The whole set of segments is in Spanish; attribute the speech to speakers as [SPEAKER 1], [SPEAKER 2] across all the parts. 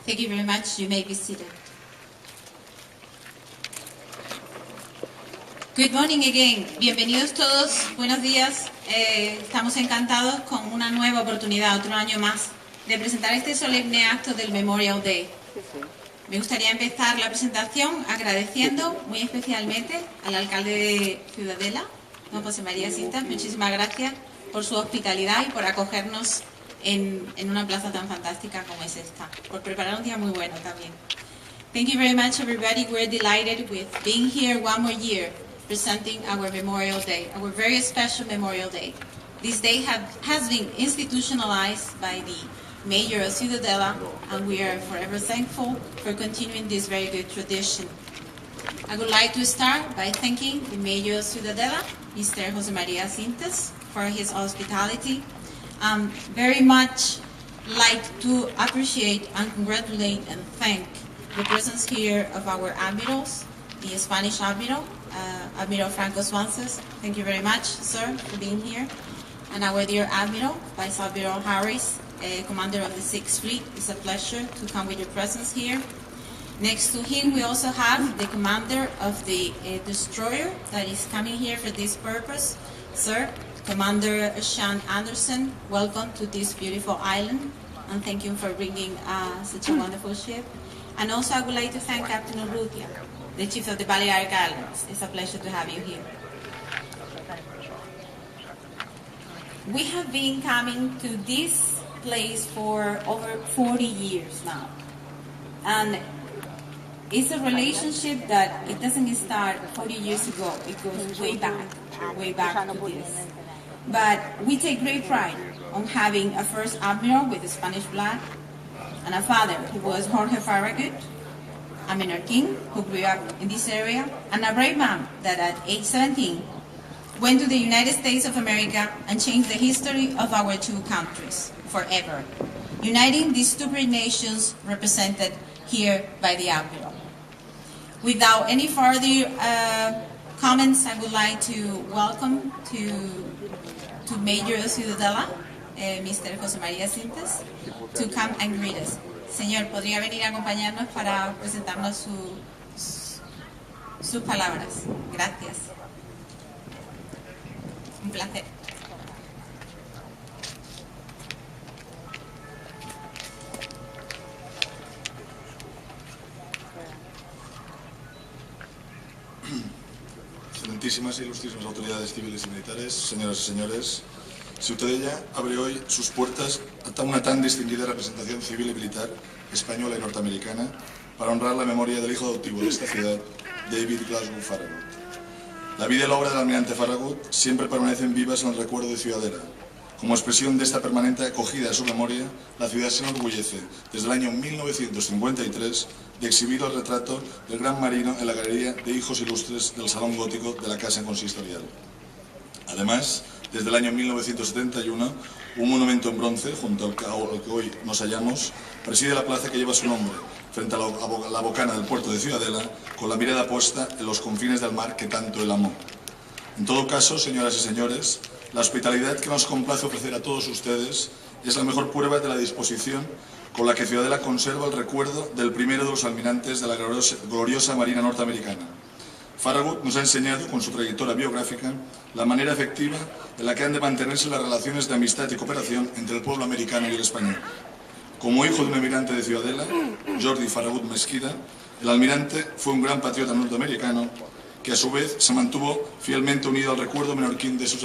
[SPEAKER 1] Thank you very much. You may be seated. Good morning again. Bienvenidos todos. Buenos días. Estamos encantados con una nueva oportunidad, otro año más, de presentar este solemne acto del Memorial Day. Me gustaría empezar la presentación agradeciendo muy especialmente al alcalde de Ciudadela, don José María Cintas. Muchísimas gracias por su hospitalidad y por acogernos en una plaza tan fantástica como es esta, por preparar un día muy bueno también. Thank you very much, everybody. We're delighted with being here one more year, presenting our Memorial Day, our very special Memorial Day. This day has been institutionalized by the Mayor of Ciudadela, and we are forever thankful for continuing this very good tradition. I would like to start by thanking the Mayor of Ciudadela, Mr. José María Cintas, for his hospitality. Very much like to appreciate and congratulate and thank the presence here of our admirals, the Spanish Admiral, Admiral Franco Swances. Thank you very much, sir, for being here. And our dear Admiral, Vice Admiral Harris, Commander of the 6th Fleet. It's a pleasure to come with your presence here. Next to him, we also have the commander of the destroyer that is coming here for this purpose. Sir, Commander Sean Anderson, welcome to this beautiful island, and thank you for bringing such a wonderful ship. And also, I would like to thank Captain Urrutia, the Chief of the Balearic Islands. It's a pleasure to have you here. We have been coming to this place for over 40 years now, and it's a relationship that it doesn't start 40 years ago. It goes way back to this. But we take great pride on having a first admiral with Spanish blood, and a father who was Jorge Farragut, a Menorquin who grew up in this area, and a brave man that at age 17 went to the United States of America and changed the history of our two countries forever, uniting these two great nations represented here by the Admiral. Without any further comments, I would like to welcome to Mayor of Ciudadela, Mr. José María Cintas, to come and greet us. Señor, ¿podría venir a acompañarnos para presentarnos sus palabras? Gracias. Un placer.
[SPEAKER 2] Excelentísimas e ilustrísimas autoridades civiles y militares, señoras y señores, Ciutadella abre hoy sus puertas a una tan distinguida representación civil y militar española y norteamericana para honrar la memoria del hijo adoptivo de esta ciudad, David Glasgow Farragut. La vida y la obra del almirante Farragut siempre permanecen vivas en el recuerdo de Ciudadela. Como expresión de esta permanente acogida a su memoria, la ciudad se enorgullece, desde el año 1953, de exhibir el retrato del gran marino en la galería de hijos ilustres del Salón Gótico de la Casa Consistorial. Además, desde el año 1971, un monumento en bronce, junto al que hoy nos hallamos, preside la plaza que lleva su nombre, frente a la bocana del puerto de Ciudadela, con la mirada puesta en los confines del mar que tanto él amó. En todo caso, señoras y señores, la hospitalidad que nos complace ofrecer a todos ustedes es la mejor prueba de la disposición con la que Ciudadela conserva el recuerdo del primero de los almirantes de la gloriosa Marina norteamericana. Farragut nos ha enseñado, con su trayectoria biográfica, la manera efectiva en la que han de mantenerse las relaciones de amistad y cooperación entre el pueblo americano y el español. Como hijo de un almirante de Ciudadela, Jordi Farragut Mesquida, el almirante fue un gran patriota norteamericano que a su vez se mantuvo fielmente unido al recuerdo menorquín de sus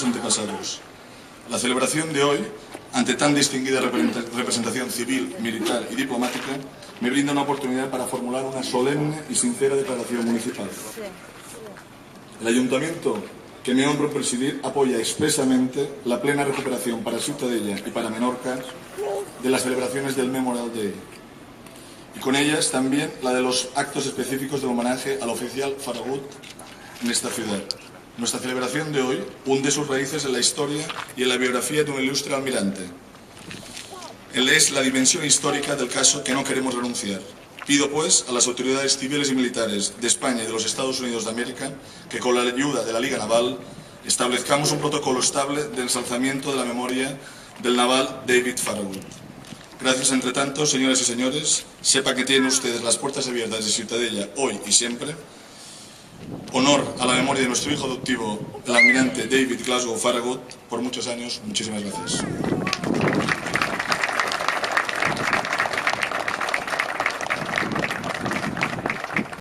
[SPEAKER 2] antepasados. La celebración de hoy, ante tan distinguida representación civil, militar y diplomática, me brinda una oportunidad para formular una solemne y sincera declaración municipal. El ayuntamiento que me honro presidir apoya expresamente la plena recuperación para Ciutadella y para Menorca de las celebraciones del Memorial Day, y con ellas también la de los actos específicos del homenaje al oficial Farragut en esta ciudad. Nuestra celebración de hoy hunde sus raíces en la historia y en la biografía de un ilustre almirante. Él es la dimensión histórica del caso que no queremos renunciar. Pido, pues, a las autoridades civiles y militares de España y de los Estados Unidos de América que, con la ayuda de la Liga Naval, establezcamos un protocolo estable de ensalzamiento de la memoria del naval David Farragut. Gracias, entre tanto, señoras y señores. Sepa que tienen ustedes las puertas abiertas de Ciutadella hoy y siempre. Honor a la memoria de nuestro hijo adoptivo, el almirante David Glasgow Farragut, por muchos años. Muchísimas gracias.